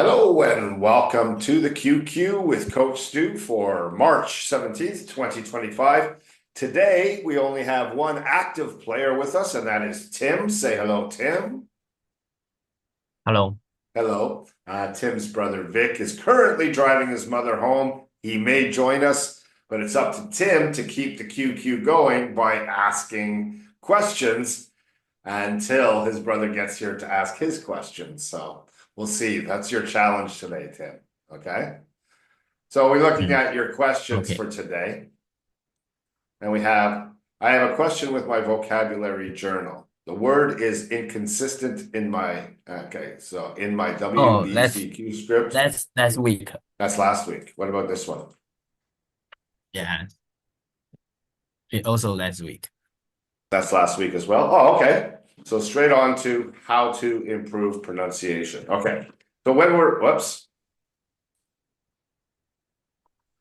Hello and welcome to the QQ with Coach Stu for March 17th, 2025. Today, we only have one active player with us, and that is Tim. Say hello, Tim. Hello. Hello. Tim's brother Vic is currently driving his mother home. He may join us, but it's up to Tim to keep the QQ going by asking questions until his brother gets here to ask his questions. So we'll see. That's your challenge today, Tim. Okay. So we're looking at your questions Okay. for today. And I have a question with my vocabulary journal. The word is inconsistent in my, in my Oh, that's WBCQ script. that's weak. That's last week. What about this one? Yeah. It also last week. That's last week as well. Oh, okay. So straight on to how to improve pronunciation. Okay. So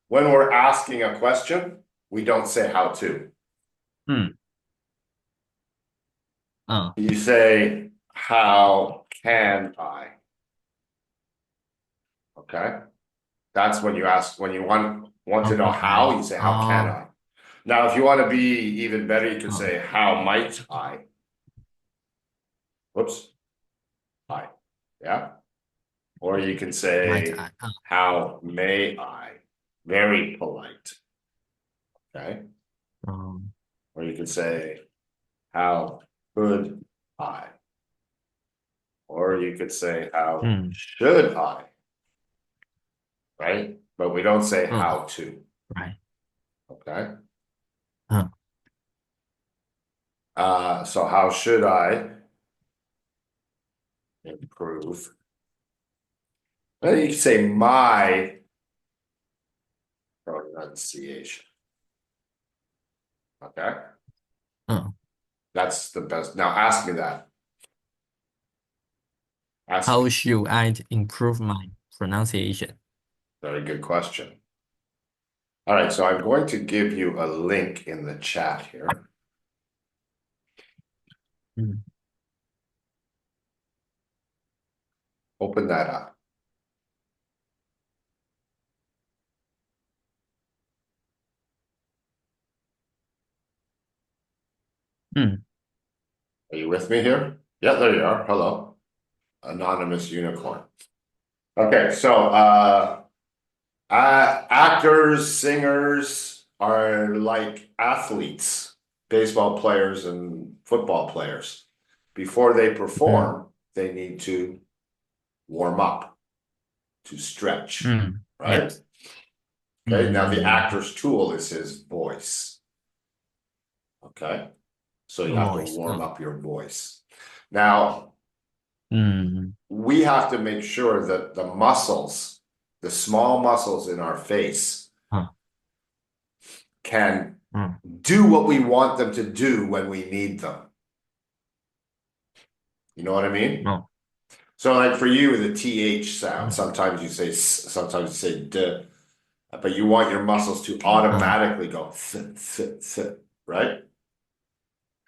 when we're asking a question, we don't say how to. Hmm. You say, how can I? Okay. That's when you ask, when you want to know how, you say, how can I? Now, if you want to be even better, you can say, how might I? Whoops. I. Yeah. Or you can Might say, I? how may I? Very polite. Okay. Um, Or you can say, how could I? Or you could say, how hmm. should I? Right? But we don't say Oh, how to. right. Okay. Uh, So how should I improve? Well, you can say my pronunciation. Okay. uh. That's the best. Now ask me that. Ask How me. should I improve my pronunciation? Very good question. All right, so I'm going to give you a link in the chat here. Hmm. Open that up. Hmm. Are you with me here? Yeah, there you are. Hello. Anonymous unicorn. Okay, so actors, singers are like athletes, baseball players and football players. Before they Hmm. perform, they need to warm up, to stretch, Hmm. right? Yes. Okay, now the Hmm. actor's tool is his voice. Okay, so you have to Voice. warm up your voice. Now, Hmm. we have to make sure that the muscles, the small muscles in our face, Uh, can uh. do what we want them to do when we need them. You know what I mean? No. So, like for you, the TH sound, Hmm. sometimes you say sometimes you say D, but you want your muscles to Uh, automatically go right?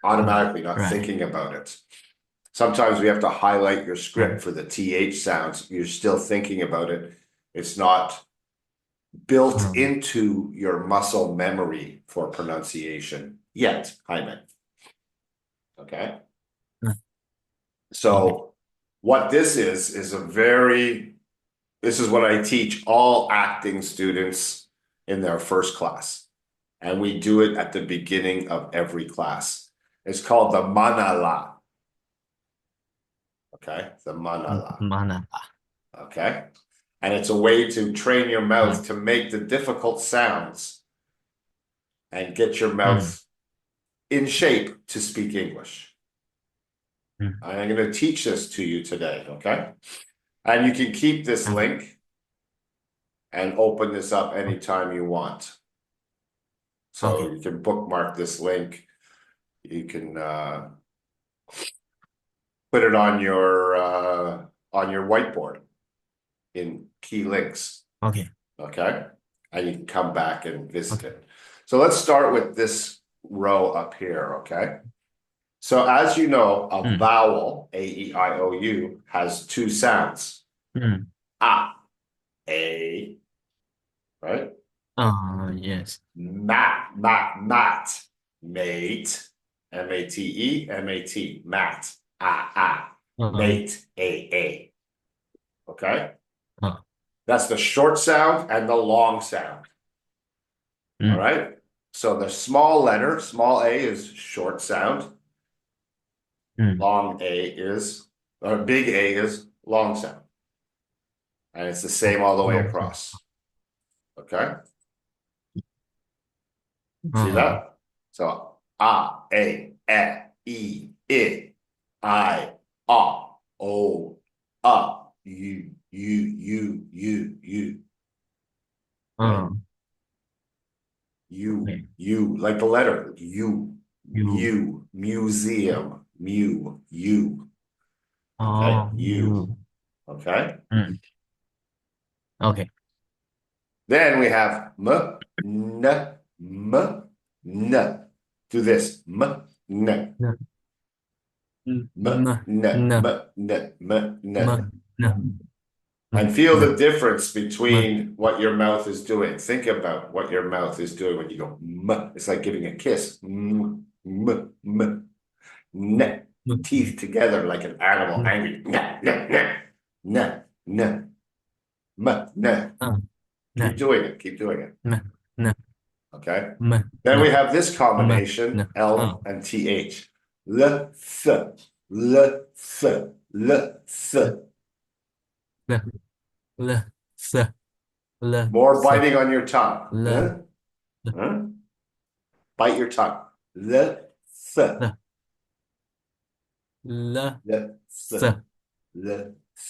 Automatically, not right. thinking about it. Sometimes we have to highlight your Uh, script for the TH sounds. You're still thinking about it. It's not built um, into your muscle memory for pronunciation yet, Jaime. Okay. uh, okay. So what this is this is what I teach all acting students in their first class. And we do it at the beginning of every class. It's called the manala. Okay. The manala. Mana. Okay. And it's a way to train your Right. mouth to make the difficult sounds and get your Hmm. mouth in shape to speak English. Hmm. I'm going to teach this to you today. Okay. And you can keep this Okay. link and open this up anytime you want. So Okay. you can bookmark this link. You can put it on your whiteboard in key links. Okay. Okay. And you can come back and visit Okay. it. So let's start with this row up here. Okay. So as you know, a Hmm. vowel, A-E-I-O-U, has two sounds. Hmm. A, right? Yes. Mat, mate, mate, mat, mate, a. Okay? Uh, That's the short sound and the long sound. All mm, right? So the small letter, small a is short sound. mm. Long A is, or big A is long sound. And it's the same all the way Long sound. across. Okay? See Uh, that? So I, O, you. Okay? uh, okay. Like the letter You. museum, you. Okay? Oh, You. you. Okay? Mm. Okay. Then we have n. Do this. N. No. M, No. n, No. n. No. And feel the No. difference No. between what your mouth is doing. Think about what your mouth is doing when you go m. It's like giving a kiss. M. N. Teeth together like an animal angry. N. M. No. Keep doing it. Keep doing it. No. No. Okay. No. Then we No. have this No. combination, L and TH. L, th, l, th, l, th. L. L. S. L. More S. biting on your tongue. L. Huh? Huh? Bite your tongue. L, th, L. L. l, S. th, l,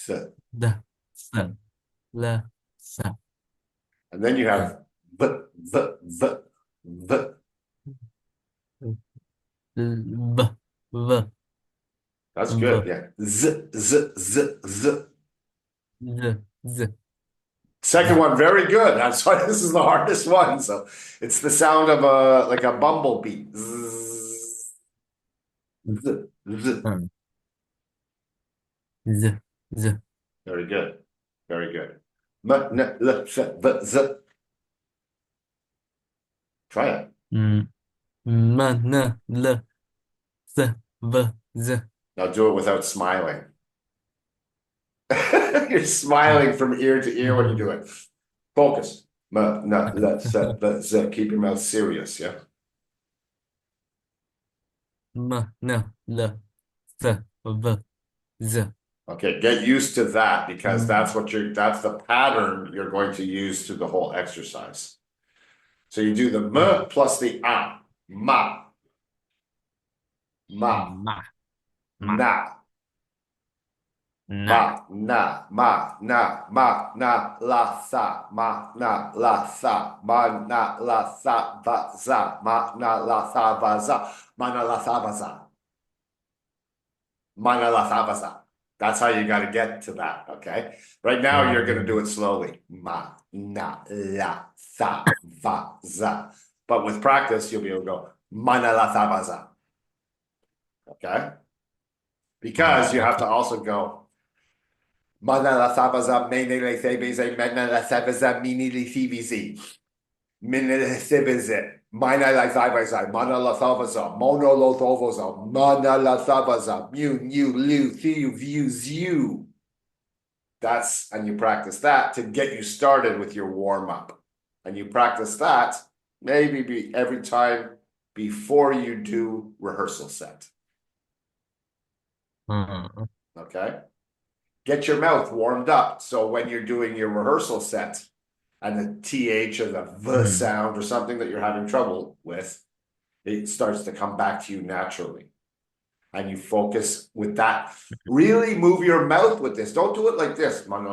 th. D. S. L. S. And then you have v. V. V. That's good. V. Yeah. Z. Z. Z. Second one, very good. That's why this is the hardest one. So it's the sound of a bumblebee. Zzz, z. Z. Z. Very good. Very good. M, n, l, sh, v, z. Try it. M. N. L. S. V. Z. Now do it without smiling. You're smiling from ear to ear when you do it. Focus. M, n, l, sh, v, z. Keep your mouth serious. Yeah. M. N. L. S. V. Z. Okay. Get used to that because Mm. that's the pattern you're going to use through the whole exercise. So you do the Mm. m plus the a. Ma. Ma. Ma. Ma. Na. Na. Ma, na, la, sa, ma, na, la, sa, ma, na, la, sa, va, za, ma, na, la, sa, va, za, ma, na, la, sa, va, za, ma, na, la, sa, va, za. That's how you got to get to that, okay? Right now, you're going to do it slowly. Ma, na, la, sa, va, za. But with practice, you'll be able to go, ma, na, la, sa, va, za. Okay? Because you have to Okay. also go, mana la sabaza mene le sebeze mena la sabaza mini li CVZ. Mene le sebeze. Mana la sabaza. Mana la sabaza. Mono lo thovoza. Mana la sabaza. Mu, lu, thiu, views, you. That's, and you practice that to get you started with your warm up. And you practice that maybe every time before you do rehearsal set. Okay? Get your mouth warmed up. So when you're doing your rehearsal set and the TH or the V sound or something that you're having trouble with, it starts to come back to you naturally. And you focus with that. Really move your mouth with this. Don't do it like this. Really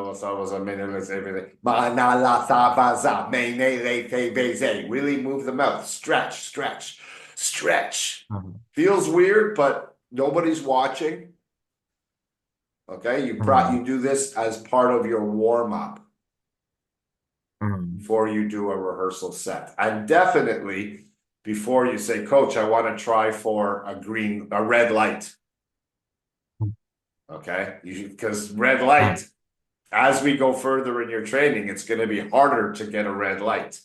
move the mouth. Stretch. Feels weird, but nobody's watching. Okay, you do this as part of your warm-up before you do a rehearsal set. And definitely before you say, Coach, I want to try for a red light. Okay, because red light As we go further in your training, it's going to be harder to get a red light.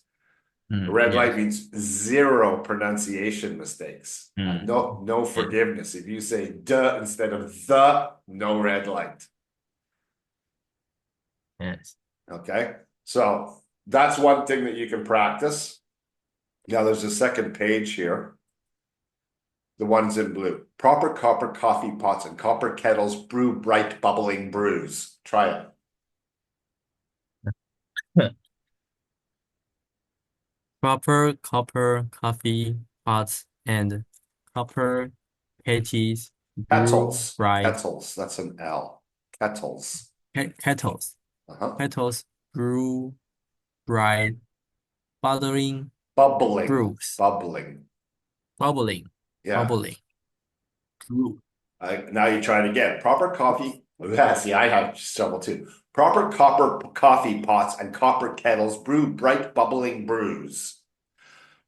A red light Yes. means zero pronunciation mistakes. No Yes. forgiveness. If you say duh instead of the, no red light. Yes. Okay. So that's one thing that you can practice. Now there's a second page here. The ones in blue. Proper copper coffee pots and copper kettles brew bright bubbling brews. Try it. Proper copper coffee pots and copper kettles brew Kettles. bright Kettles. That's an L. Kettles. kettles. Uh-huh. Kettles brew bright bubbling Bubbling. brews. Bubbling. Bubbling. Yeah. Bubbling. Brew. Now you try it again. Proper coffee. Yeah, see, I have trouble too. Proper copper coffee pots and copper kettles brew bright bubbling brews.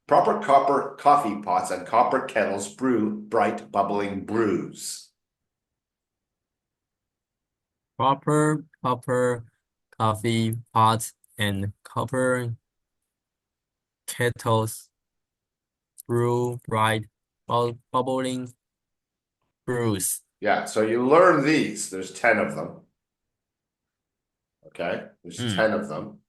Proper copper coffee pots and copper kettles brew bright bubbling brews. Proper copper coffee pots and copper kettles brew bright bubbling brews. Yeah, so you learn these. There's 10 of them. Okay, there's Mm. 10 of them.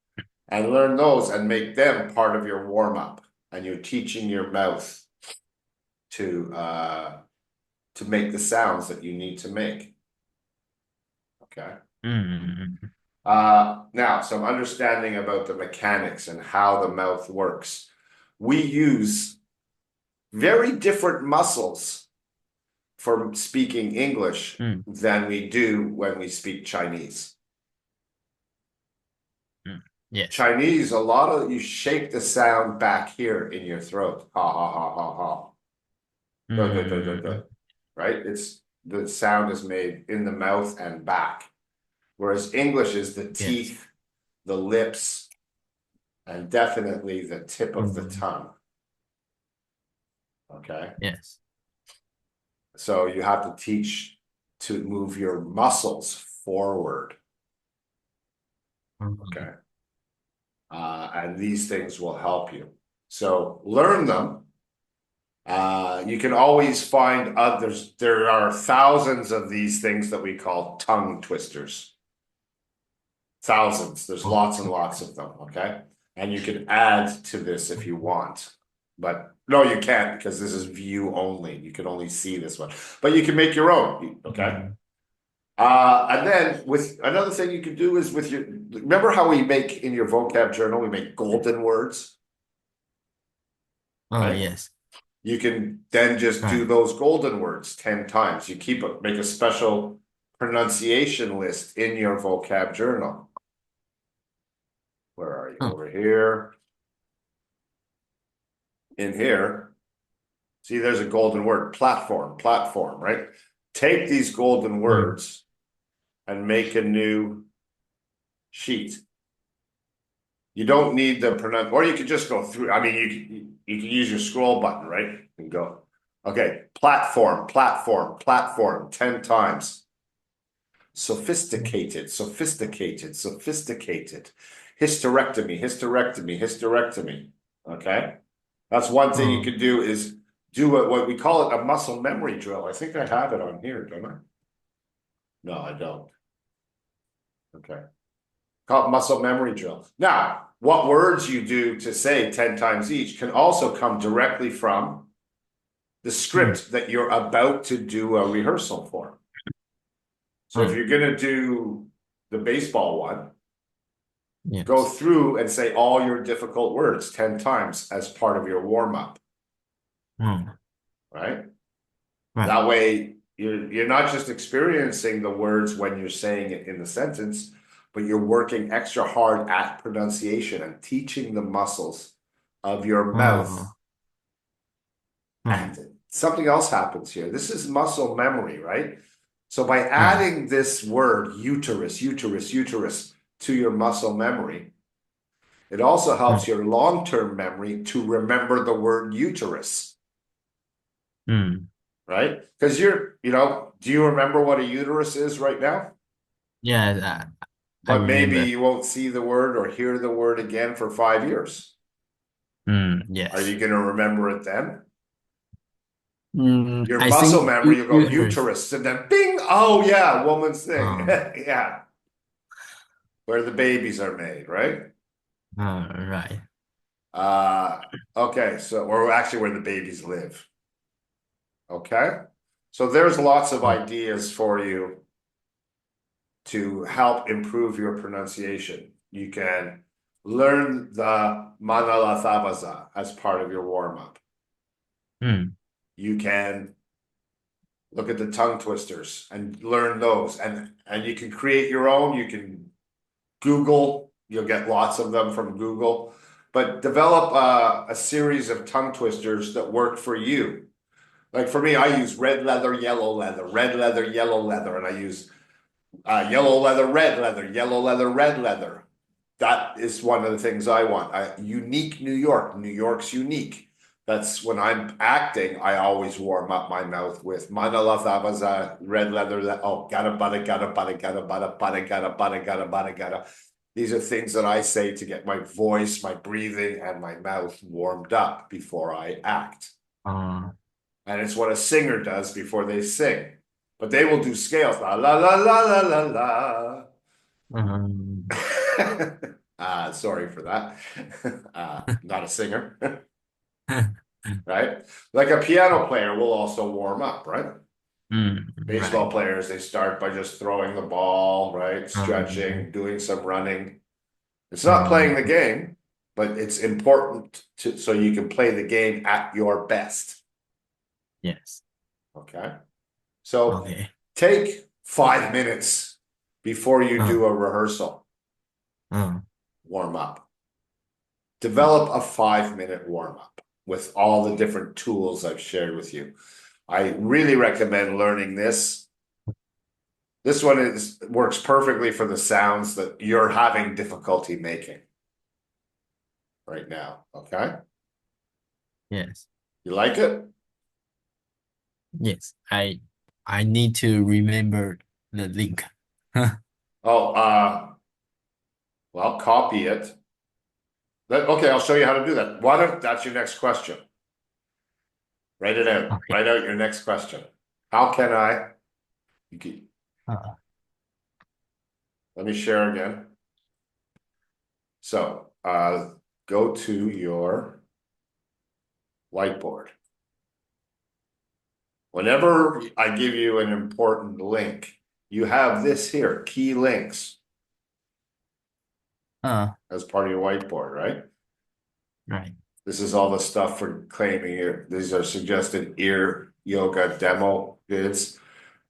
And learn those and make them part of your warm-up. And you're teaching your mouth to make the sounds that you need to make. Okay. Mm. Now, some understanding about the mechanics and how the mouth works. We use very different muscles for speaking English Mm. than we do when we speak Chinese. Mm. Yes. Chinese, a lot of you shape the sound back here in your throat. Ha ha ha ha ha. Duh, duh, duh, duh, duh. Mm. Right? It's the sound is made in the mouth and back. Whereas English is the Yes. teeth, the lips, and definitely the tip of the Mm. tongue. Okay. Yes. So you have to teach to move your muscles forward. Mm. Okay. And these things will help you. So learn them. You can always find others. There are thousands of these things that we call tongue twisters. Thousands. There's lots and lots of them. Okay. And you can add to this if you want. But no, you can't because this is view only. You can only see this one. But you can make your own. Okay. Mm. And then with another thing you can do is with your, remember how we make in your vocab journal, we make golden words, Oh, right? yes. You can then just do Right. those golden words 10 times. You make a special pronunciation list in your vocab journal. Where are you? Oh. Over here. In here. See, there's a golden word, platform, right? Take these golden Mm. words and make a new sheet. You don't need the pronoun, or you could just go through. I mean, you can use your scroll button, right? And go. Okay, platform, 10 times. Sophisticated, sophisticated, sophisticated. Hysterectomy. Okay, that's one thing you Oh. could do is do what we call it a muscle memory drill. I think I have it on here, don't I? No, I don't. Okay. Called muscle memory drill. Now, what words you do to say 10 times each can also come directly from the Mm. script that you're about to do a rehearsal for. So if Oh. you're going to do the baseball one, go Yes. through and say all your difficult words 10 times as part of your warm up, Mm. right? Right. That way you're not just experiencing the words when you're saying it in the sentence, but you're working extra hard at pronunciation and teaching the muscles of your mouth. Oh. Mm. And something else happens here. This is muscle memory, right? So by Mm. adding this word uterus to your muscle memory, it also Mm. helps your long-term memory to remember the word uterus, Mm. right? Because do you remember what a uterus is right now? Yeah. I but maybe remember. you won't see the word or hear the word again for 5 years. Are Yes. you going to remember it then? Your I muscle think memory, you you'll go you heard. uterus and then bing. Oh yeah, woman's thing. Oh, Yeah, where the babies are made, right? right. Uh, okay, so or actually where the babies live. Okay, so there's lots of Oh, ideas for you to help improve your pronunciation. You can learn the Manalathabaza as part of your warm up. mm, You can look at the tongue twisters and learn those, and you can create your own. You can Google. You'll get lots of them from Google, but develop a series of tongue twisters that work for you. Like for me, I use red leather, red leather, yellow leather, and I use yellow leather, yellow leather, red leather. That is one of the things I want. Unique New York. New York's unique. That's when I'm acting, I always warm up my mouth with Manala red leather. Oh, gotta bada, gotta bada, gotta bada, bada, gotta bada, gotta bada, gotta. These are things that I say to get my voice, my breathing, and my mouth warmed up before I act. uh, And it's what a singer does before they sing. But they will do scales. La la la la la la la. um, Sorry for that. Not a singer, right? Like a piano player will also warm up, right? Baseball right. players, they start by just throwing the ball, right? Um, Stretching, doing some running. It's not playing um, the game, but it's important to so you can play the game at your best. yes. Okay. So Okay. take 5 minutes before you Uh, do a rehearsal, uh, warm up. uh, Develop a 5 minute warm up with all the different tools I've shared with you. I really recommend learning this. This one works perfectly for the sounds that you're having difficulty making right now. Okay. yes. You like it? Yes. I need to remember the link. Oh, well, copy it. Okay, I'll show you how to do that. Why don't that's your next question? Write it out. Okay. Write out your next question. How can I? Uh, Let me share again. So, go to your whiteboard. Whenever I give you an important link, you have this here, key links, uh, as part of your whiteboard, right? right. This is all the stuff for claiming ear. These are suggested ear yoga demo vids.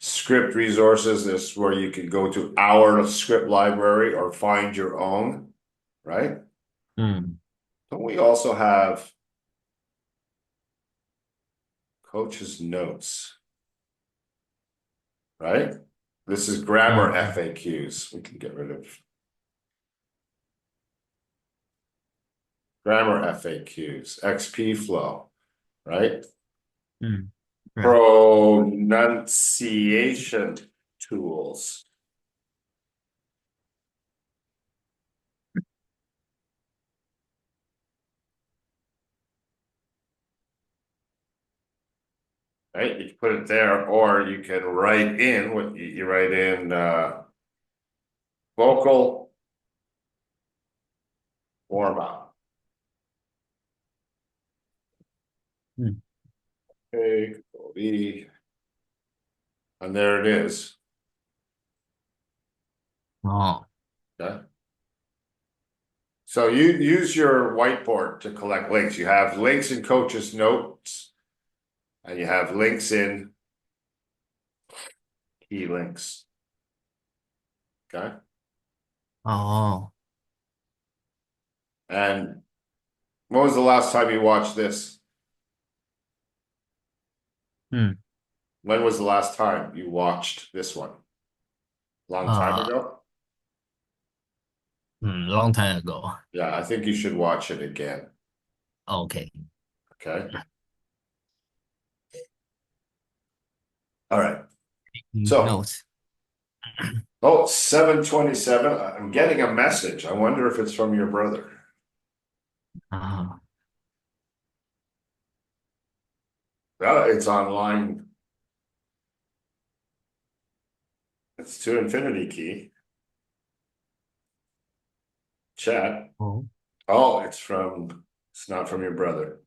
Script resources, this is where you can go to our script library or find your own, right? Mm, Don't we also have coach's notes, right? This is grammar mm, FAQs. We can get rid of grammar FAQs, XP flow, right? mm, right. Pronunciation tools, right? You can put it there, or you can write in what you write in vocal warm up. Mm. Okay, E, and there it is. Oh, Okay. So you use your whiteboard to collect links. You have links in coach's notes, and you have links in key links. Okay. oh. And when was the last time you watched this? Mm. When was the last time you watched this one? Long time Uh, ago? long time ago. Yeah, I think you should watch it again. Okay. Okay. All right. So Notes. Oh, 7:27. I'm getting a message. I wonder if it's from your brother. Uh, Well, it's online. It's to infinity key. Chat. oh, Oh, it's not from your brother.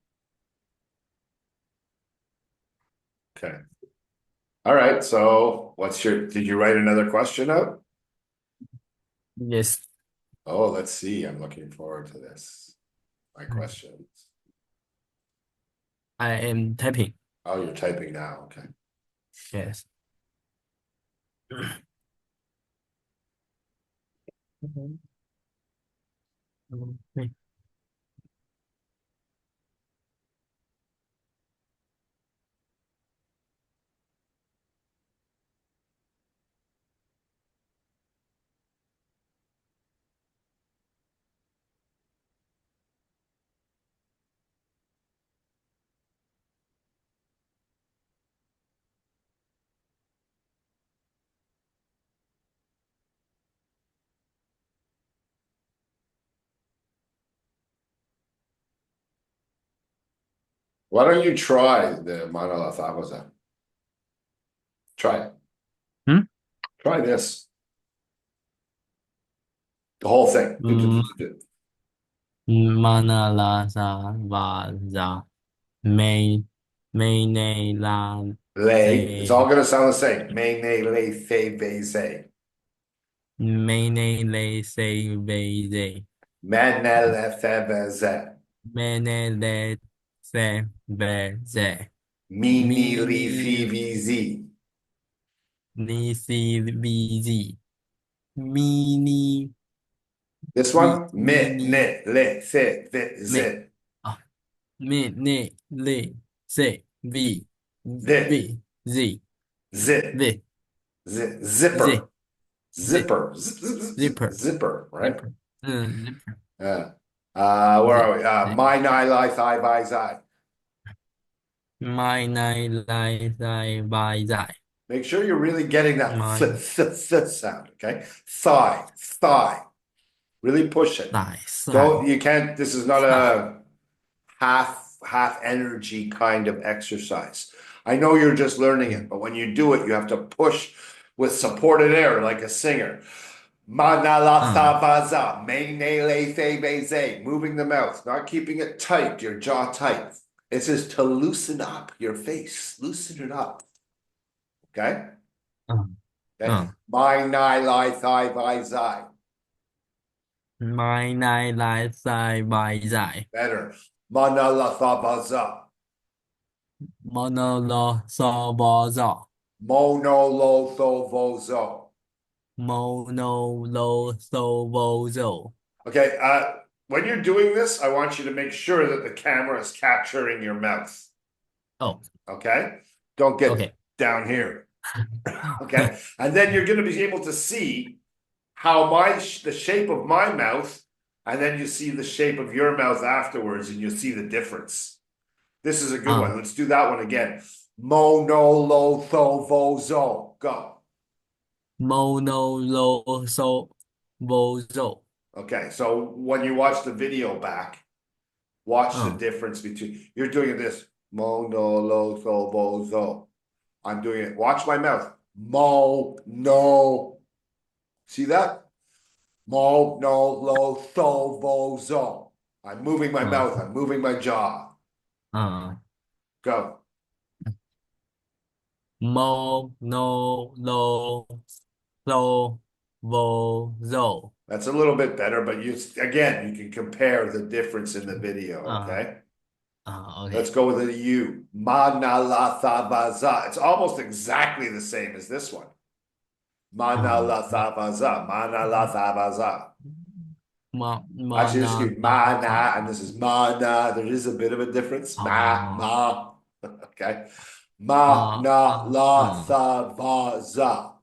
Okay. All right. So did you write another question out? yes, Oh, let's see. I'm looking forward to this. My questions. I am typing. Oh, you're typing now. Okay. Yes. Okay. Why don't you try the monolith Abaza? Try it. Hmm? Try this. The whole thing. Mana la sa va za me me ne la Lay. It's all se going to sound the same. May, nay, lay, thay, bay, say. me ne le se ve ze Man, na, le, fe, be, ze. me ne le se ve ze Me, mi ni, li, ni fi, vi, zi. ni si vi zi mi ni This vi one. mi Me, ni ne, le, se, vi, me zi. ah me ne le se vi vi Vi, zi zi, vi zi, zi zipper. zi Zipper. zipper Zipper, right? zipper zipper Yeah. Where zi are we? zi My, ni, li, thigh, bi, zi. mai này lại dài bài giải Make sure you're really getting that mai sound, okay? Thigh, thigh. Really push it. giải sai Don't, you can't, this is not sai a half energy kind of exercise. I know you're just learning it, but when you do it, you have to push with supported air like a singer. à Manalasabaza, menele moving the mouth, not keeping it tight, your jaw tight. This is to loosen up your face, loosen it up. Okay? à Okay. à My nai lai thigh vai zai. mai này lại dài bài giải Better. Manalathabaza. mono lo so bo dọ Monolothovozo. mono lo so bo dọ Okay, when you're doing this, I want you to make sure that the camera is capturing your mouth. oh Okay? Don't get okay down here. Okay? And then you're going to be able to see how the shape of my mouth, and then you see the shape of your mouth afterwards, and you'll see the difference. This is a good one. à Let's do that one again. Monolothovozo. Go. mono lo so bo dọ Okay, so when you watch the video back, watch the à difference between you're doing this monolothovozo. I'm doing it. Watch my mouth. Mo no. See that? Monolothovozo. I'm moving my à mouth. I'm moving my jaw. à Go. mono lo so bo dọ That's a little bit better, but you again, you can compare the difference in the video. à Okay. Let's okay go with a U. Manalathabaza. It's almost exactly the same as this one. à Manalathabaza. Manalathabaza. ma Actually, na just give la mana, sa and this is mana. There is a bit of a difference. à Ma. Okay. à à Manalathabaza.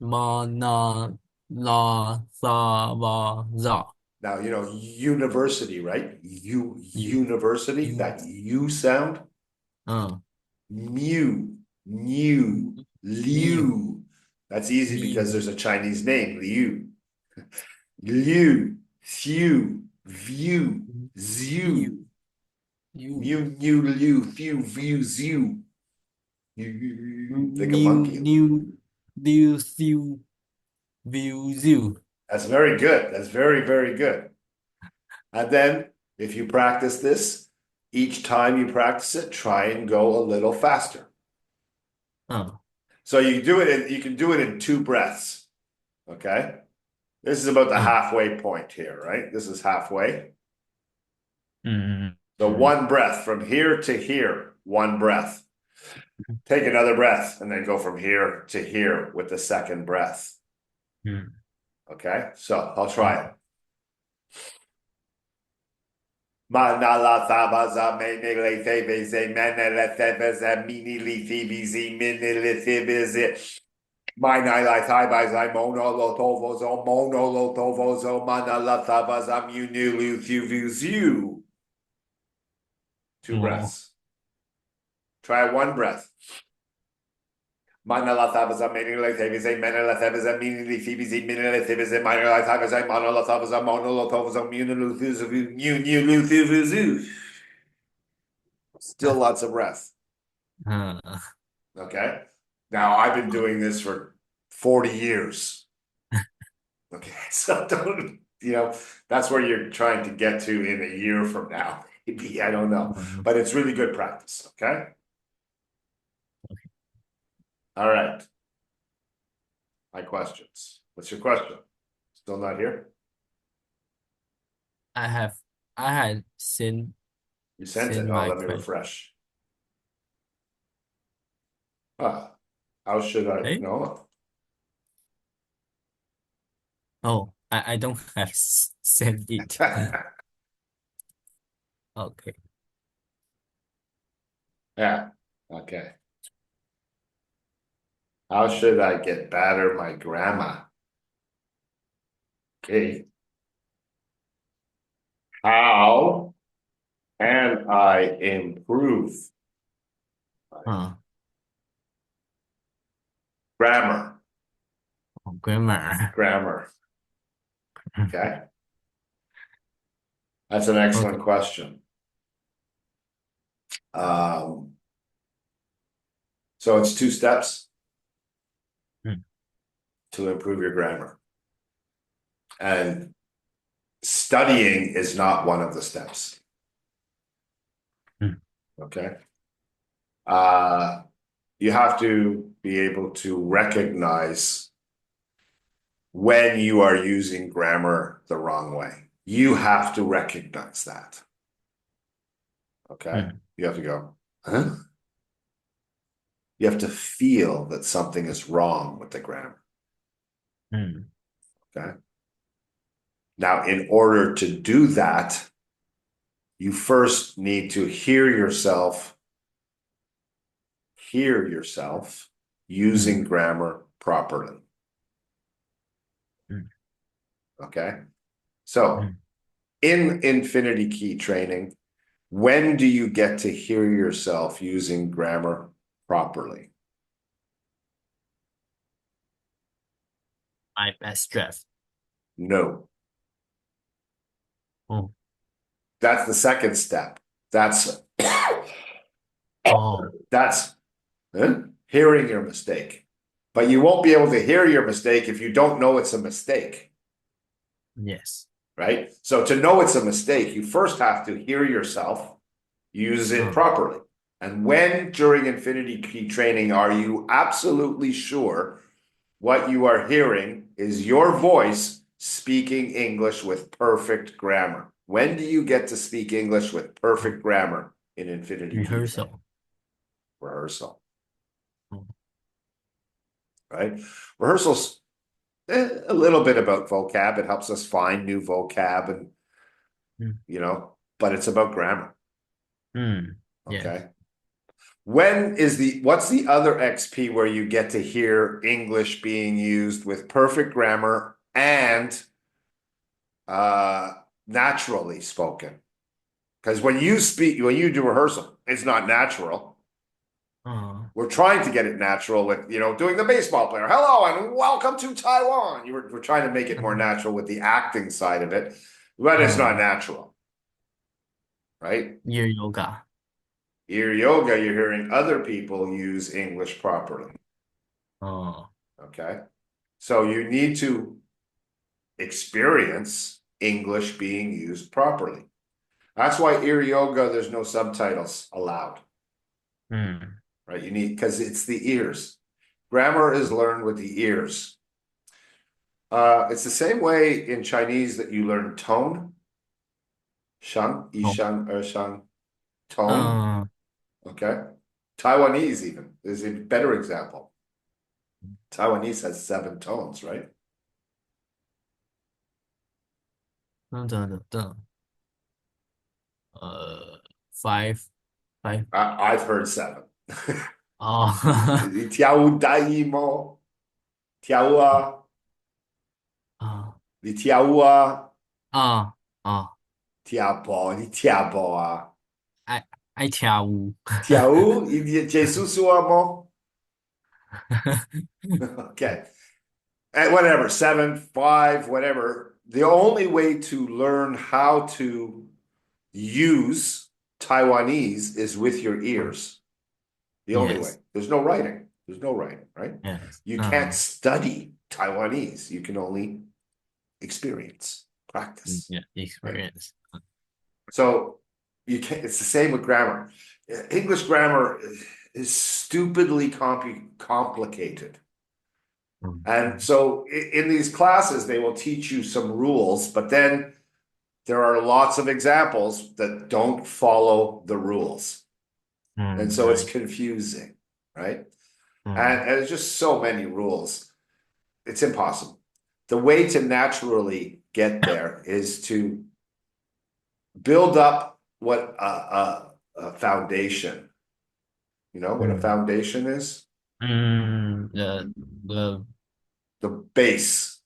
ma na la sa ba za Now, university, right? you University, you that U sound. uh Mew, new, new liu. That's easy because Liu. there's a Chinese name, Liu. Liu, Xiu, View, Zhu, Liu. Liu. Mew, New, Liu, Few, View, Zhu. Like a Liu. monkey. Liu. Liu. Xiu. Viu. Ziu. That's very good. That's very, very good. And then if you practice this, each time you practice it, try and go a little faster. Oh. So you can do it in 2 breaths. Okay. This is about the Mm. halfway point here, right? This is halfway. Mm. So Mm. 1 breath from here to here, 1 breath. Take another breath and then go from here to here with the second breath. Mm. Okay. So I'll try Mm. it. Manala thabaza menele thebeze menele thebeze minili thibizi minili thibizi. Minili thibizi monolotovozo monolotovozo manala thabaza munilu thuvuzu. 2 breaths. Try 1 breath. Manala thabaza menele thebeze menele thebeze minili thibizi minili thibizi minili thabaza manala thabaza monolotovozo munilu thuvuzu. Still lots of breath. Okay. Now I've been doing this for 40 years. Okay. So that's where you're trying to get to in a year from now. Maybe, I don't know. But it's really good practice. Okay. All right. My questions. What's your question? Still not here? I have I had You sent sent it. Oh, my let me question. refresh. How should I Hey? know? Oh, I don't have sent it. Okay. Yeah. Okay. How should I get better my grammar? Okay. How can I improve Uh, grammar? Grammar. Grammar. Okay. That's an Okay. excellent question. Um, so it's 2 steps Mm. to improve your grammar. And studying is not one of the steps. Mm. Okay. Uh, you have to be able to recognize when you are using grammar the wrong way. You have to recognize that. Okay. Mm. You have to go, huh? You have to feel that something is wrong with the grammar. Mm. Okay. Now, in order to do that, you first need to hear yourself using Mm. grammar properly. Mm. Okay. So Mm. in infinity key training, when do you get to hear yourself using grammar properly? My best draft. No. Oh. That's the second step. That's Oh. that's hearing your mistake. But you won't be able to hear your mistake if you don't know it's a mistake. Yes. Right? So to know it's a mistake, you first have to hear yourself use it properly. And when during infinity key training are you absolutely sure what you are hearing is your voice speaking English with perfect grammar? When do you get to speak English with Oh. perfect grammar in infinity key training? Rehearsal. Rehearsal, Oh. right? Rehearsal's a little bit about vocab. It helps us find new vocab and, Mm. but it's about grammar. Mm. Yes. Okay. What's the other XP where you get to hear English being used with perfect grammar and naturally spoken? Because when you do rehearsal, it's not natural. We're trying to get it natural with, doing the baseball player. Hello and welcome to Taiwan. We're trying to make it more natural with the acting side of it, but it's not natural, right? Ear yoga. Ear yoga, you're hearing other people use English properly. Okay. So you need to experience English being used properly. That's why ear yoga, there's no subtitles allowed, right? You need, because it's the ears. Grammar is learned with the ears. It's the same way in Chinese that you learn tone. Shang, Yishang, Ershang, tone. Okay. Taiwanese even is a better example. Taiwanese has 7 tones, right? Five. I've heard 7. Oh. 你跳舞大意吗？跳舞啊，你跳舞啊，跳步，你跳步啊，爱跳舞。跳舞，你结束说吗？Okay. And whatever, 7, 5, whatever. The only way to learn how to use Taiwanese is with your ears. The only way. Yes. There's no writing. There's no writing, right? Yes. You can't study Taiwanese. You can only experience, practice, Yeah, right? experience. So you can't, it's the same with grammar. English grammar is stupidly complicated. And so in these classes, they will teach you some rules, but then there are lots of examples that don't follow the rules. And so it's confusing, right? And there's just so many rules. It's impossible. The way to naturally get there is to build up what a foundation. You know what a foundation is? The The base.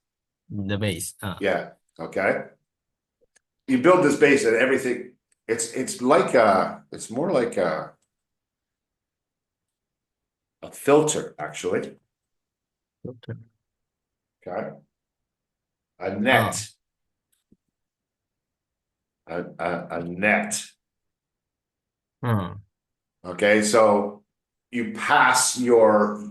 the base. Yeah. Okay. You build this base and everything. It's like it's more like a filter, actually. Okay. A net. A net. Okay, so you pass your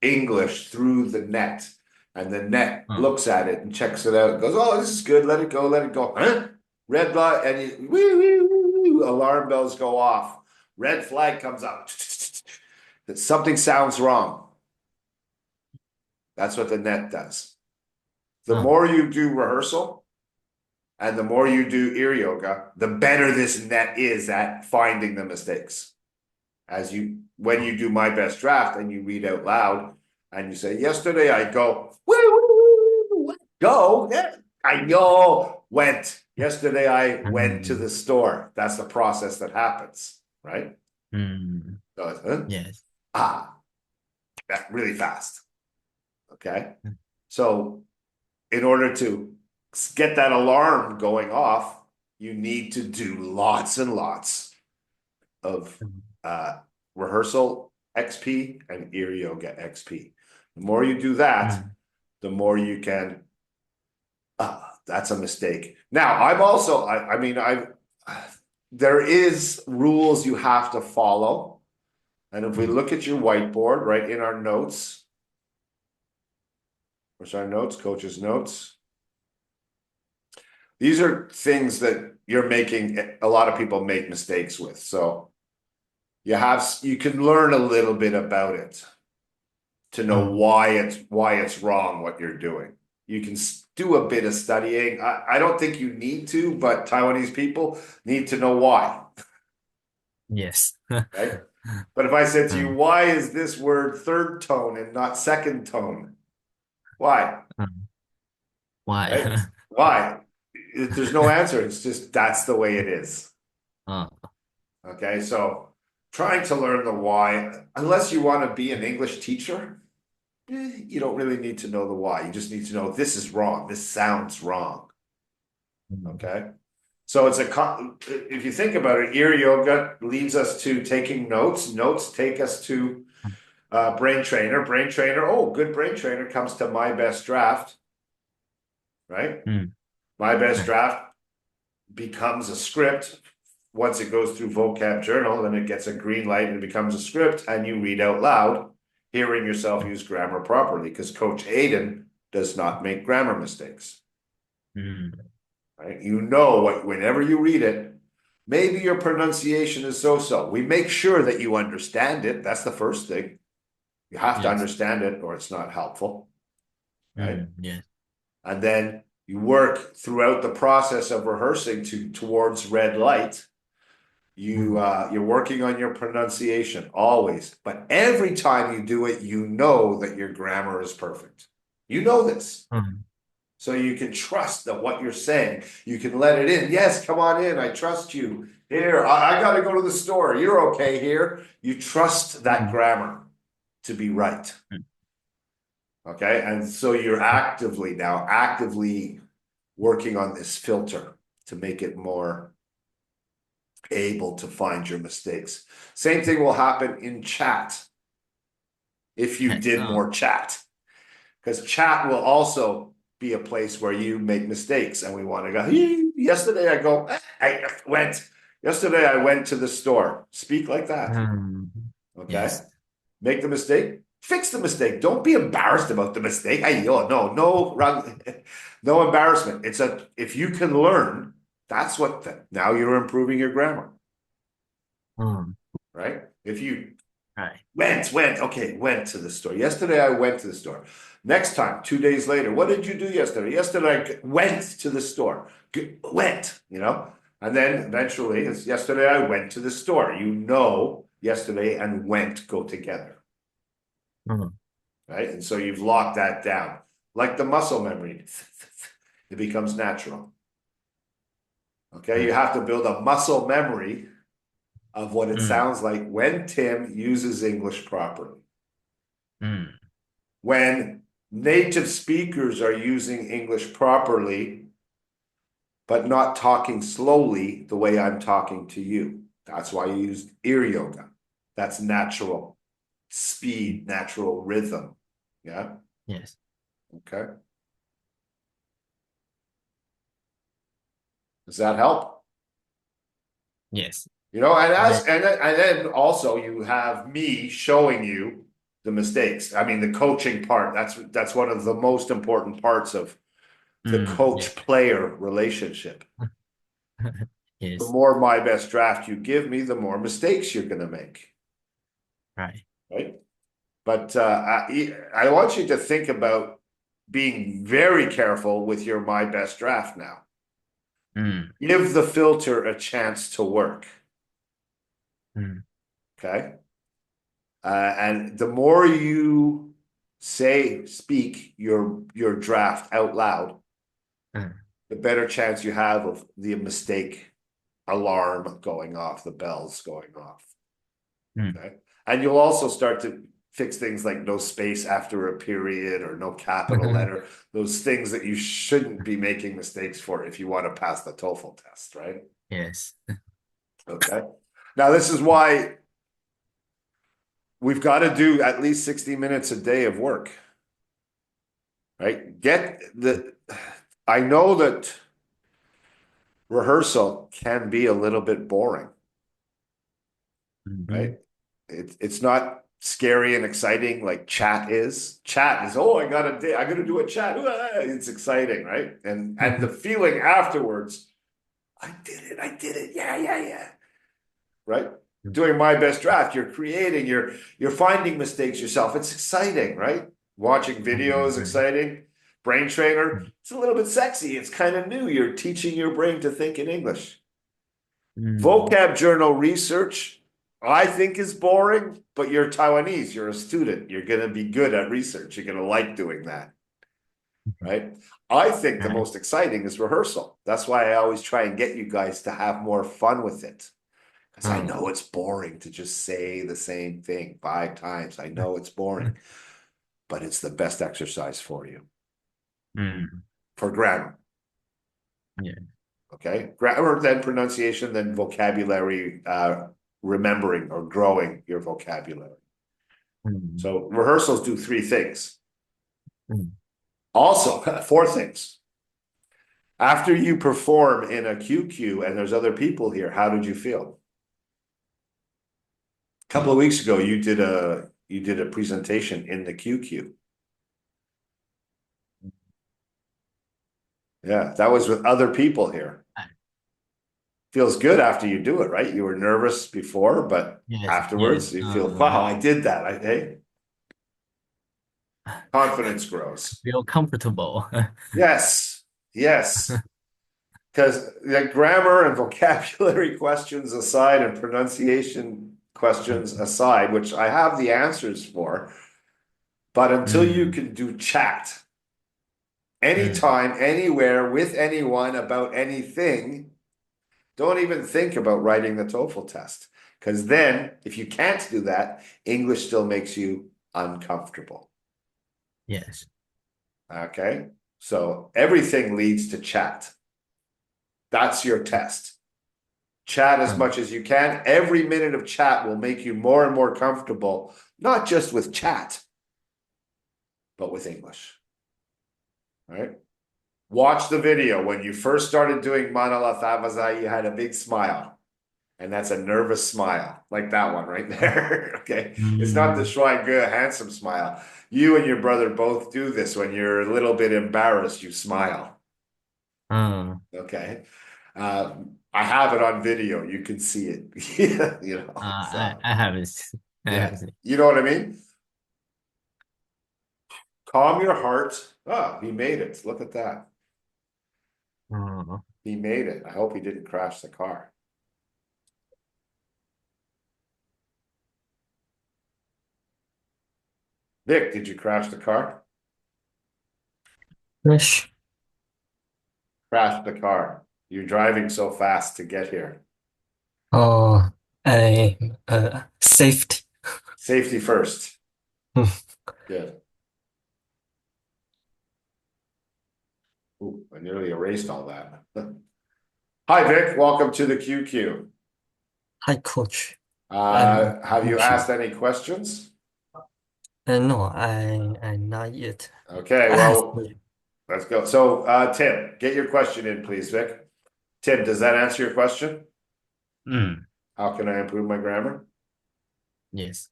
English through the net, and the net looks at it and checks it out and goes, "Oh, this is good. Let it go. Let it go." Huh? Red light, and you, wee, wee, wee, wee, alarm bells go off. Red flag comes up. That something sounds wrong. That's what the net does. The more you do rehearsal and the more you do ear yoga, the better this net is at finding the mistakes. When you do my best draft and you read out loud and you say, yesterday I go, go, yeah, I know, went. Yesterday I went to the store. That's the process that happens, right? So, Yes. That really fast. Okay. So in order to get that alarm going off, you need to do lots and lots of rehearsal XP and ear yoga XP. The more you do that, the more you can. That's a mistake. Now, I've also, I mean, there is rules you have to follow. And if we look at your whiteboard, right in our notes, where's our notes, coach's notes? These are things that you're making, a lot of people make mistakes with. So you can learn a little bit about it to know why it's wrong what you're doing. You can do a bit of studying. I don't think you need to, but Taiwanese people need to know why. Yes. Right? But if I said to you, why is this word third tone and not second tone? Why? Why? Right? Why? There's no answer. It's just that's the way it is. Okay, so trying to learn the why, unless you want to be an English teacher, you don't really need to know the why. You just need to know this is wrong. This sounds wrong. Okay. So if you think about it, ear yoga leads us to taking notes. Notes take us to brain trainer. Brain trainer, oh, good brain trainer comes to my best draft, right? My best Right. draft becomes a script. Once it goes through vocab journal, then it gets a green light and it becomes a script, and you read out loud, hearing yourself use grammar properly, because Coach Aiden does not make grammar mistakes. Right? You know what, whenever you read it, maybe your pronunciation is so-so. We make sure that you understand it. That's the first thing. You have to Yes. understand it or it's not helpful. Right? Yes. And then you work throughout the process of rehearsing towards red light. You're working on your pronunciation always, but every time you do it, you know that your grammar is perfect. You know this. So you can trust that what you're saying, you can let it in. Yes, come on in. I trust you. Here, I got to go to the store. You're okay here. You trust that grammar to be right. Okay. And so you're actively working on this filter to make it more able to find your mistakes. Same thing will happen in chat if you Yes. did more chat, because chat will also be a place where you make mistakes, and we want to go, yesterday I went to the store. Speak like that. Okay. Yes. Make the mistake, fix the mistake. Don't be embarrassed about the mistake. Hey, oh, no embarrassment. If you can learn, that's now you're improving your grammar, right? If you Right. went to the store. Yesterday I went to the store. Next time, 2 days later, what did you do yesterday? Yesterday I went to the store. Went, and then eventually it's yesterday I went to the store. Yesterday and went go together, right? And so you've locked that down. Like the muscle memory, it becomes natural. Okay, you have to build a muscle memory of what it sounds like when Tim uses English properly. When native speakers are using English properly, but not talking slowly the way I'm talking to you. That's why you use ear yoga. That's natural speed, natural rhythm. Yeah. Yes. Okay. Does that help? Yes. And then also you have me showing you the mistakes. I mean, the coaching part, that's one of the most important parts of the Yes. coach player relationship. The Yes. more my best draft you give me, the more mistakes you're going to make. Right. Right. But I want you to think about being very careful with your my best draft now. Give the filter a chance to work. Okay. And the more you speak your draft out loud, the better chance you have of the mistake alarm going off, the bells going off. Okay. And you'll also start to fix things like no space after a period or no capital letter, those things that you shouldn't be making mistakes for if you want to pass the TOEFL test, right? Yes. Okay. Now, this is why we've got to do at least 60 minutes a day of work, right? I know that rehearsal can be a little bit boring, right? It's not scary and exciting like chat is. Chat is, oh, I gotta do a chat. It's exciting, right? And the feeling afterwards, I did it. Yeah. Right? Doing my best draft, you're creating, you're finding mistakes yourself. It's exciting, right? Watching video is exciting. Brain trainer, it's a little bit sexy. It's kind of new. You're teaching your brain to think in English. Vocab journal research, I think, is boring, but you're Taiwanese, you're a student, you're going to be good at research, you're going to like doing that, right? I think the Right. most exciting is rehearsal. That's why I always try and get you guys to have more fun with it, because I know it's boring to just say the same thing 5 times. I know it's boring, but it's the best exercise for you, for grammar. Yeah. Okay, grammar, then pronunciation, then vocabulary, remembering or growing your vocabulary. Mm, So rehearsals do three things. mm. Also, four things. After you perform in a QQ and there's other people here, how did you feel? A couple of weeks ago, you did a presentation in the QQ. Yeah, that was with other people here. Feels good after you do it, right? You were nervous before, but Yes, yes. afterwards you feel, wow, I did that. Hey, confidence grows. Feel comfortable. Yes, yes. Because the grammar and vocabulary questions aside and pronunciation questions aside, which I have the answers for, but until you Mm, can do chat mm. anytime, anywhere, with anyone about anything, don't even think about writing the TOEFL test. Because then, if you can't do that, English still makes you uncomfortable. Yes. Okay? So everything leads to chat. That's your test. Chat as Mm, much as you can. Every minute of chat will make you more and more comfortable, not just with chat, but with English. All right? Watch the video. When you first started doing Manala Thavazai, you had a big smile. And that's a nervous smile, like that one right there. Okay. It's not the mm, Shrine good, handsome smile. You and your brother both do this when you're a little bit embarrassed, you smile. mm. Okay. I have it on video. You can see it. So I haven't. I yeah. haven't seen. You know what I mean? Calm your heart. Oh, he made it. Look at that. Mm. He made it. I hope he didn't crash the car. Vic, did you crash the car? Fresh. Crash the car. You're driving so fast to get here. Oh, I safety. Safety first. Good. Ooh, I nearly erased all that. Hi, Vic. Welcome to the QQ. Hi, coach. I'm Have you Gucci. asked any questions? No, I not yet. Okay, I have well, let's go. So, Tim, get your question in, please, Vic. Tim, does that answer your question? mm, How can I improve my grammar? yes.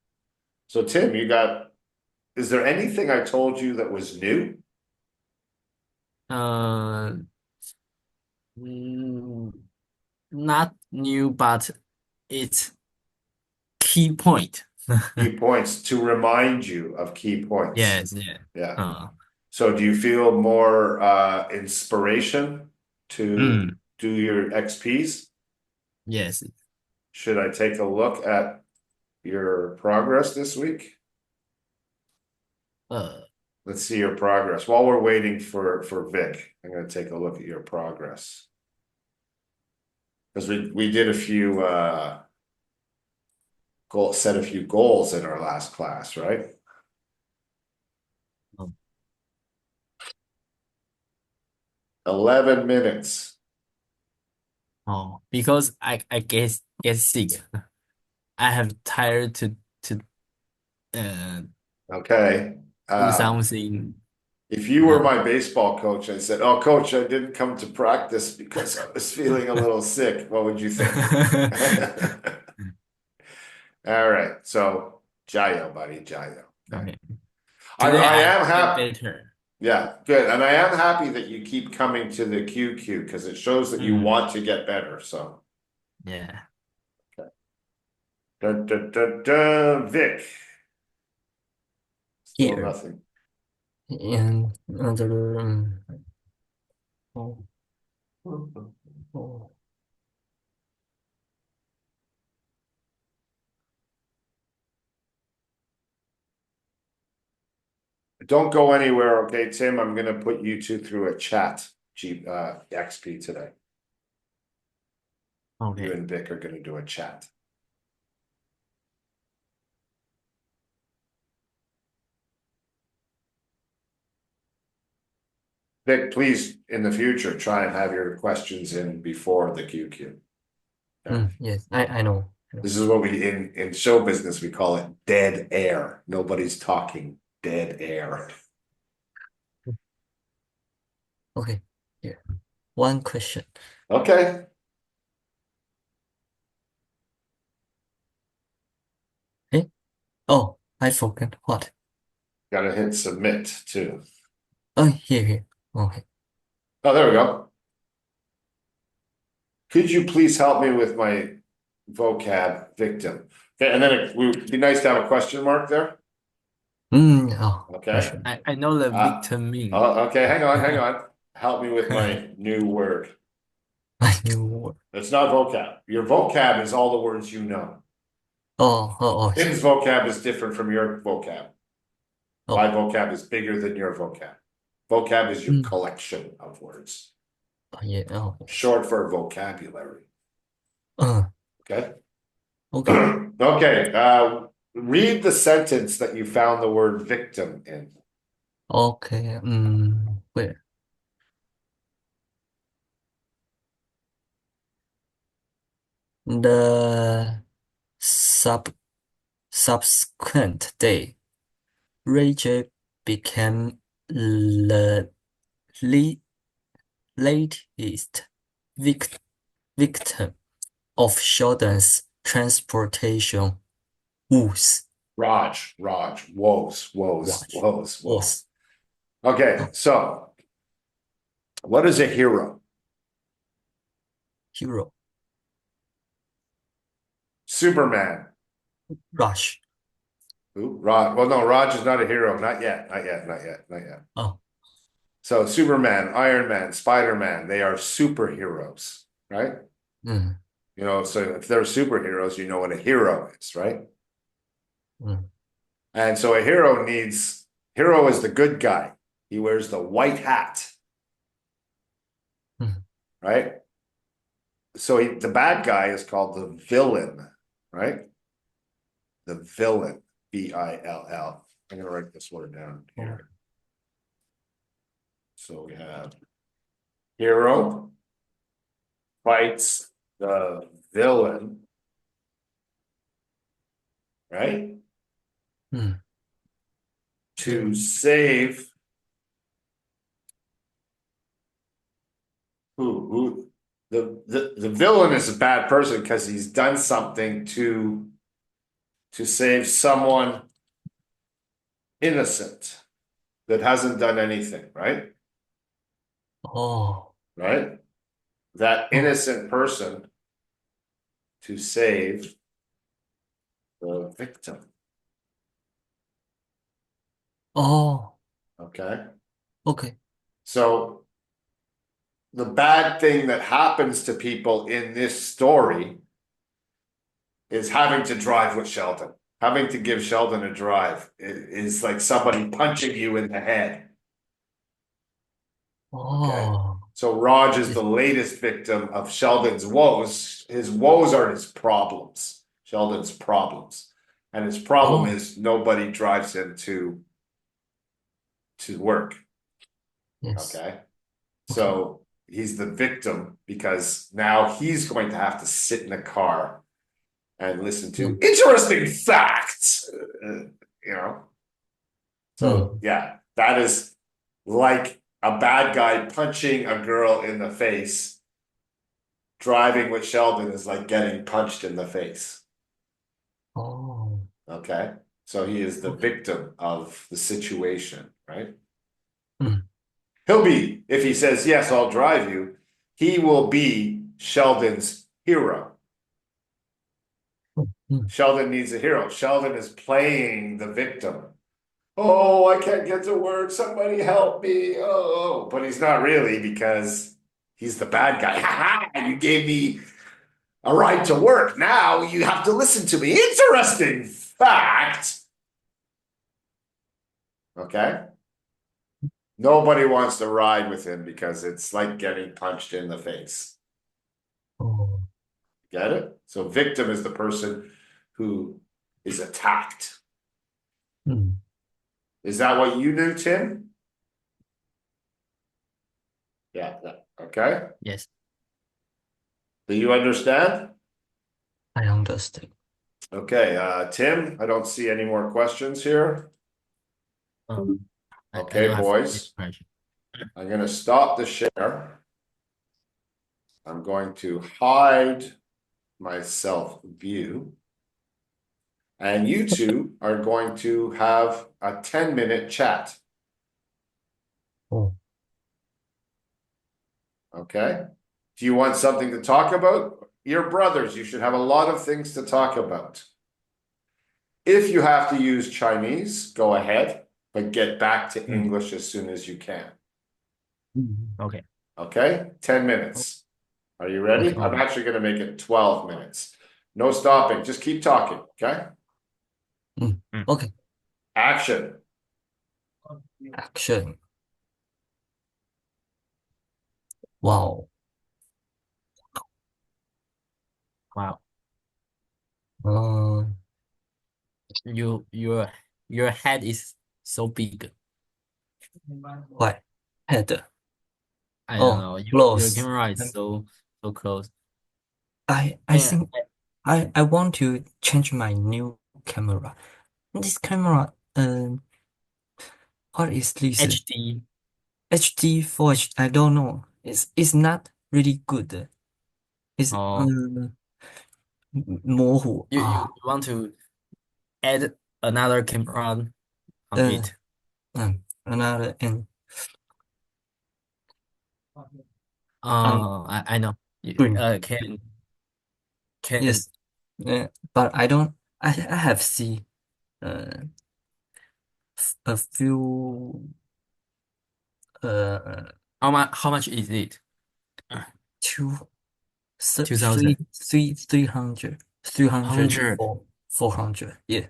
So, Tim, is there anything I told you that was new? Uh, mm, not new, but it's key point. Key points to remind you of key points. Yes, yeah. Yeah. Uh, So do you feel more inspiration to mm, do your XPs? yes. Should I take a look at your progress this week? Uh, Let's see your progress. While we're waiting for Vic, I'm going to take a look at your progress. Because we did a few set a few goals in our last class, right? um, 11 minutes. oh, because I guess get sick. I have tired to uh Okay. do Uh, something. if you were my baseball coach, I said, "Oh, coach, I didn't come to practice because I was feeling a little sick." What would you think? All right. So, Jayo, buddy, Jayo. Okay. Okay. I, Today I I am get happy. better. Yeah, good. And I am happy that you keep coming to the QQ because it shows that you Mm, want to get better. So, yeah. dun, dun, dun, dun. Vic, still Here nothing. and other oh, oh. Don't go anywhere, okay, Tim? I'm going to put you two through a chat, XP today. You Okay. and Vic are going to do a chat. Vic, please, in the future, try and have your questions in before the QQ. Okay? Yes, I know. This is what we in show business we call it dead air. Nobody's talking, dead air. Okay, here. One question. Okay. Eh? Oh, I forgot what. Gotta hit submit too. Oh, here. Okay. Oh, there we go. Could you please help me with my vocab victim? Okay, and then it would be nice to have a question mark there. Oh, Okay. question. I know the Uh, victim mean. okay, hang on. Help me with my new word. My new word. It's not vocab. Your vocab is all the words you know. Okay. Tim's vocab is different from your vocab. My Oh, vocab is bigger than your vocab. Vocab is your mm. collection of words, Oh, yeah. Oh, yes. short for vocabulary. Uh, Okay. okay. Okay. Read the sentence that you found the word victim in. Okay. Where? The sub subsequent day, Rachel became the le latest victim of Sheldon's transportation woes. Woes. Watch. Was. Okay, Oh, so what is a hero? hero. Superman. Rush. Who? Rod. Well, no, Raj is not a hero. Not yet. Not yet. Oh. So Superman, Iron Man, Spider-Man, they are superheroes, right? Mm, You know, so if they're superheroes, you know what a hero is, right? mm, And so hero is the good guy. He wears the white hat, mm. right? So the bad guy is called the villain, right? The villain, VILL. I'm going to write this word down Oh. here. So we have hero fights the villain, right? Mm. To save who the villain is a bad person because he's done something to save someone innocent that hasn't done anything, right? Oh. Right? That Oh. innocent person to save the victim. Oh. Okay. Okay. So the bad thing that happens to people in this story is having to drive with Sheldon. Having to give Sheldon a drive is like somebody punching you in the head. Okay. Oh. So Raj is the Yes. latest victim of Sheldon's woes. His woes are his problems, Sheldon's problems. And his problem Oh. is nobody drives him to work. Yes. Okay. Okay. So he's the victim because now he's going to have to sit in a car and listen to Mm. interesting facts. You know. So Mm. yeah, that is like a bad guy punching a girl in the face. Driving with Sheldon is like getting punched in the face. Oh. Okay. So he is the Okay. victim of the situation, right? Mm. He'll be, if he says, yes, I'll drive you, he will be Sheldon's hero. Mm. Sheldon needs a hero. Sheldon is playing the victim. Oh, I can't get to work. Somebody help me. Oh, but he's not really because he's the bad guy. Ha ha! You gave me a ride to work. Now you have to listen to me. Interesting fact. Okay. Nobody wants to ride with him because it's like getting punched in the face. Oh. Get it? So victim is the person who is attacked. Mm. Is that what you do, Tim? Yeah, yeah. Okay. Yes. Do you understand? I understand. Okay, Tim, I don't see any more questions here. Um, I Okay, don't have any boys, question. I'm going to stop the share. I'm going to hide my self view. And you two are going to have a 10-minute chat. Oh, Okay. Do you want something to talk about? You're brothers. You should have a lot of things to talk about. If you have to use Chinese, go ahead, but get back to English as soon as you can. Okay. Okay? 10 minutes. Are you ready? okay. I'm actually going to make it 12 minutes. No stopping. Just keep talking. Okay? Okay. Action. Action. Wow. Wow. Uh, You your head is so big. what? Head. I don't Oh, know. Your close. camera is so close. I And think I want to change my new camera. This camera, what is this? HD. HD 4H, I don't know. It's not really good. It's Oh, 模糊you want to add another camera on it. another and I know. You green. can Yes. But I don't. I have seen uh a few uh how much is it? two 2000. 300 300 to 100. 400. Yeah.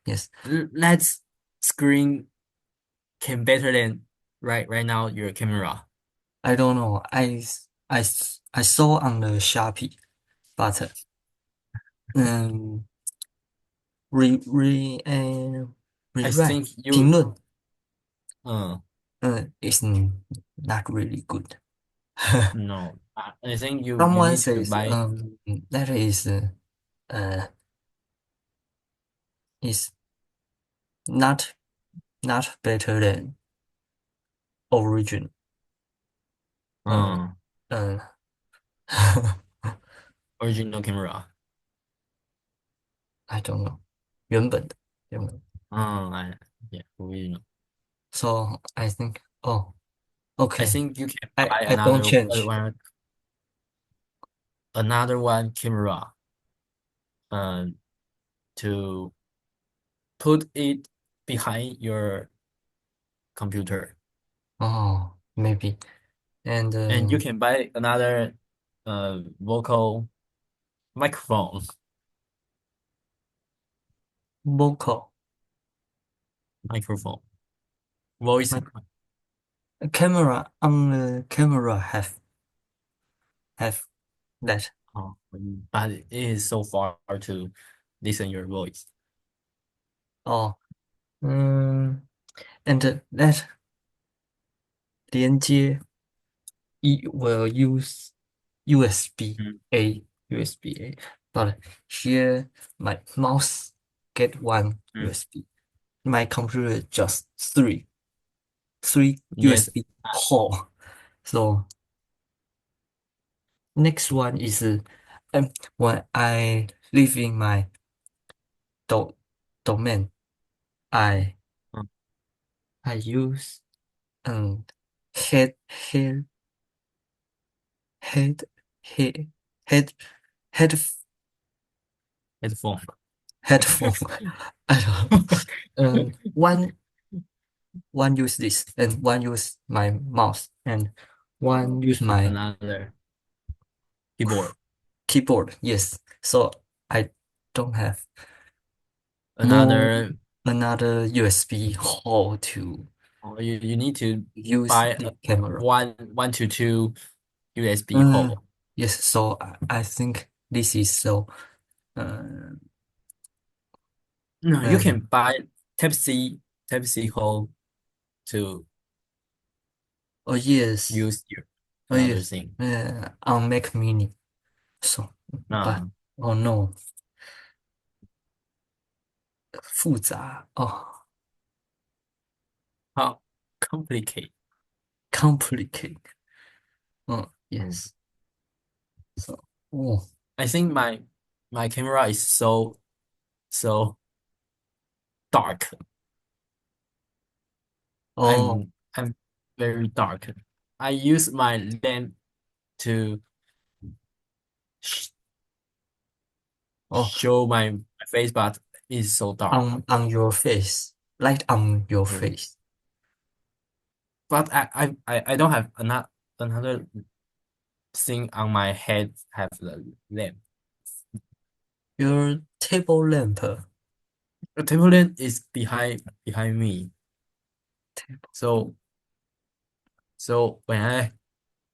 Yes. Let's screen can better than right now your camera. I don't know. I saw on the Shopee, but um re re I rewrite think you 评论uh is not really good. no. I think you Someone need to says buy that uh is not not better than origin. Uh, uh uh, original camera. I don't know. 原本的。Yeah, original. So I think, oh, I okay. think you can buy I don't change. another one camera um to put it behind your computer, Oh, maybe. And and you can buy another vocal microphone. vocal. Microphone voice. My camera on the camera have that. Oh, but it is so far to listen your voice. Oh, and that 连接 will use Mm, USB-A, USB-A. But here my mouse get one mm. USB. My computer just three Yes. USB hole. So next one is when I live in my do domain, I uh, I use um head head head head head head Headphone. headphone. I don't know. One use this and one use my mouse and one use my Another keyboard. keyboard. Yes. So I don't have more Another. another USB hole to Or you need to use buy the a camera. one to two USB Uh, hole. yes. So I think this is so. Uh, No, you can um, buy Type C hole to oh yes. use your. Oh another yes, thing. on Mac Mini. So, but Uh, oh no, 复杂哦 how complicated. complicated. Oh Mm. yes. So, oh, I think my camera is so dark. oh, I'm very dark. I use my lamp to sh oh, show my face, but it's so dark. on your face, light on your Mm. face. But I don't have another thing on my head have the lamp. Your table lamp. The table lamp is behind me. So when I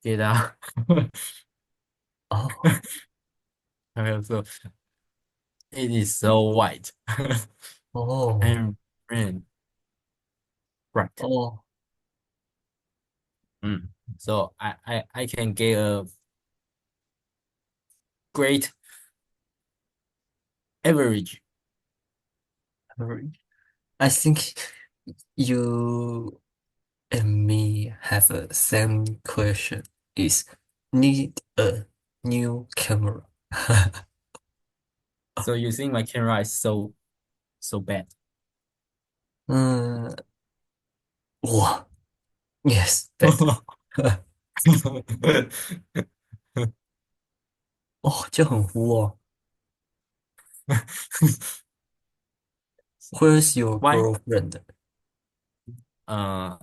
get out, Oh, so it is so white oh, and and bright. oh, Mm. So I can get a great average. I think you and me have a same question. Is need a new camera? So you think my camera is so bad? 嗯，哇，yes, bad. 哦，就很糊哦。Where's your Why? girlfriend? Uh,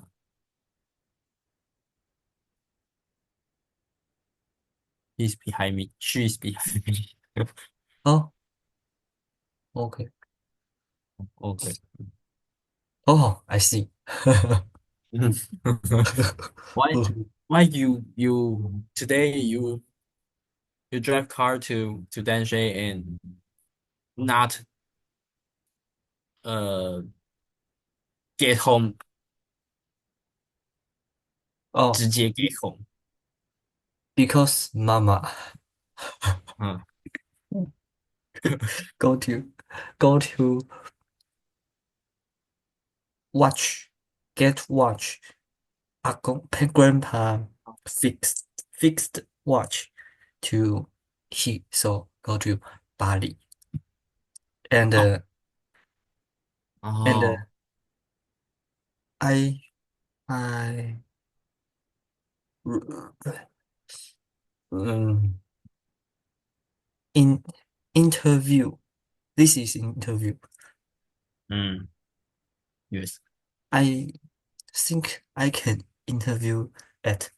he's behind me. She's behind me. Oh, okay. Okay. Oh, I see. Why why you today you drive car to Danshay and not uh get home Oh, 直接 get home. because Mama 嗯 go to go to watch get watch 阿公 grandpa fixed watch to he so go to Bali and 哦 uh, and哦 I I um, in interview this is interview 嗯 yes I think I can interview at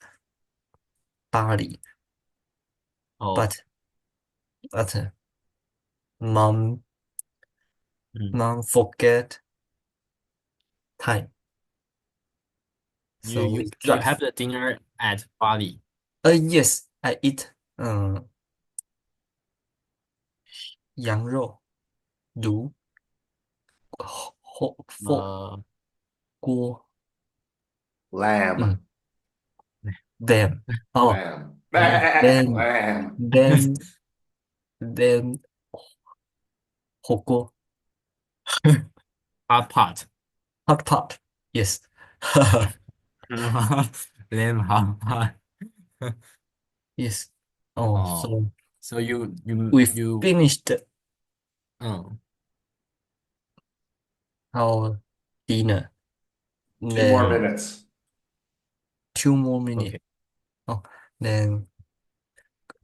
Bali 哦 but mom 嗯 mom forget time you so we you have drive the dinner at Bali. yes I eat 羊肉炉火呃 锅 Lamb. 嗯 then oh Lamb. then Lamb. then then 火锅 hot pot. hot pot yes Lamb hot pot. yes oh Oh, so so you we you finished um our dinner 2 more then mm, minutes. 2 more minutes okay. oh then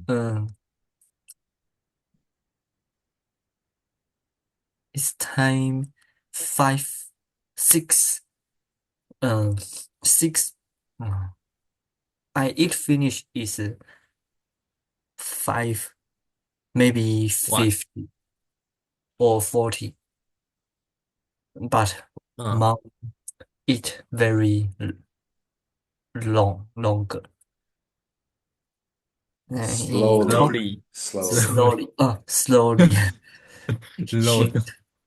um it's time 5 6 um 6 I eat finish is 5 maybe What? 50 or 40 but Uh, mom eat very longer he talk Slowly. slowly, Slowly. slowly, slowly load. she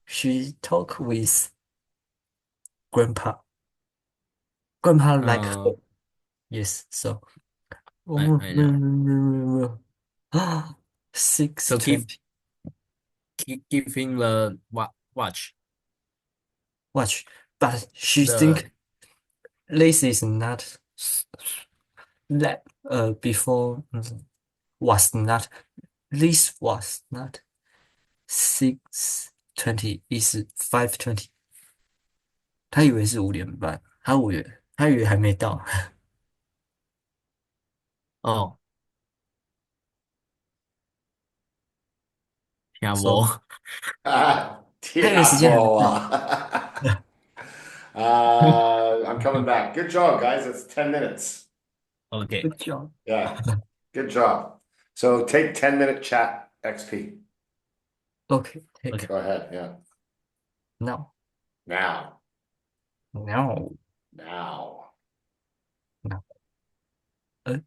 she talk with grandpa like her Uh, yes so I know. Ah, So keep 6:20. keep him the watch Watch, but she the think this is not that before was not this was not 6:20 is 5:20。他以为是5点半，他以为还没到。哦，听无 So 他以为时间还没到。Diabo. I'm coming back. Good job, guys. It's 10 minutes. OK Good job. Yeah, good job. So take 10-minute chat XP. Okay, take OK Go ahead. Yeah. now, Now. now, Now. now. 呃，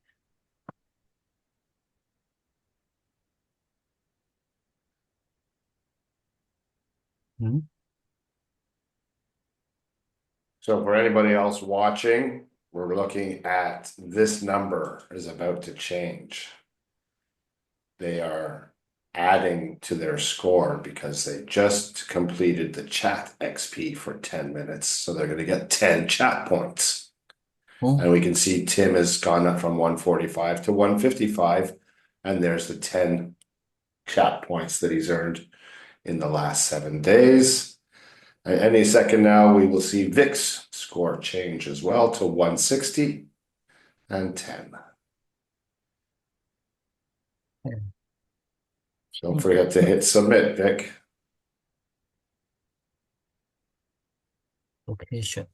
嗯 So for anybody else watching, we're looking at this number is about to change. They are adding to their score because they just completed the chat XP for 10 minutes. So they're going to get 10 chat points. And we can see Tim has gone up from 145 to 155. And there's the 10 chat points that he's earned in the last 7 days. And any second now, we will see Vic's score change as well to 160 and 10. Don't forget to hit submit, Vic. location.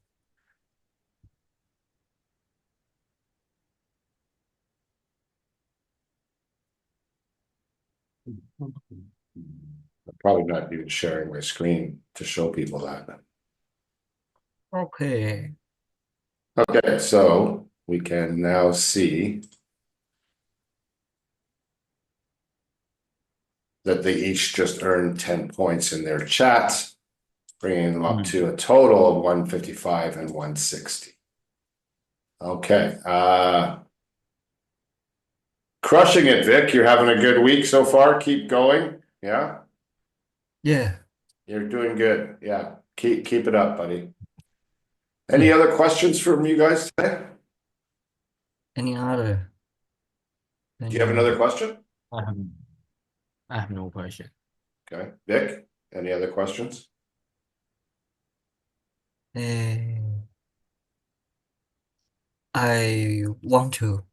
I'm probably not even sharing my screen to show people that. Okay. Okay, so we can now see that they each just earned 10 points in their chat, bringing them up to a total of 155 and 160. Okay, crushing it, Vic. You're having a good week so far. Keep going. Yeah, Yeah. you're doing good. Yeah, keep it up, buddy. Any other questions from you guys today? Any other? Do you have another question? I have I have no question. Okay, Vic, any other questions? I want to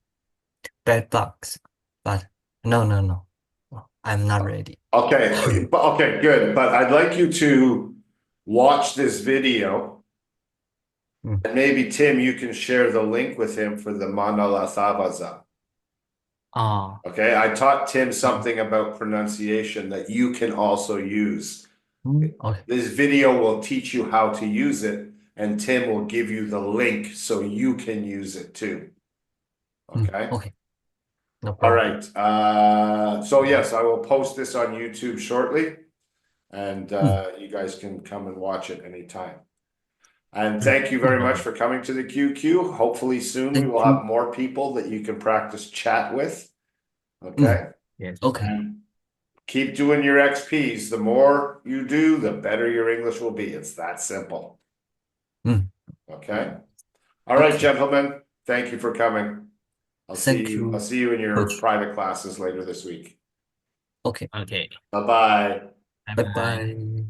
bet bucks, but no. I'm not ready. Okay, okay, good. But I'd like you to watch this video, Mm. and maybe Tim, you can share the link with him for the Mandala Savaza. Okay, I taught Tim something about pronunciation that you can also use. Okay. This video will teach you how to use it, and Tim will give you the link so you can use it too. Okay. Okay. No All problem. right. So yes, I will post this on YouTube shortly, and you guys can come and watch it anytime. And thank you very much for coming to the QQ. Hopefully soon we Thank will you. have more people that you can practice chat with. Okay. Yes. Okay. And keep doing your XPs. The more you do, the better your English will be. It's that simple. Okay. All right, Okay. gentlemen. Thank you for coming. I'll Thank you, I'll see you in your Coach. private classes later this week. Okay. Okay. Bye-bye. Bye Bye. bye.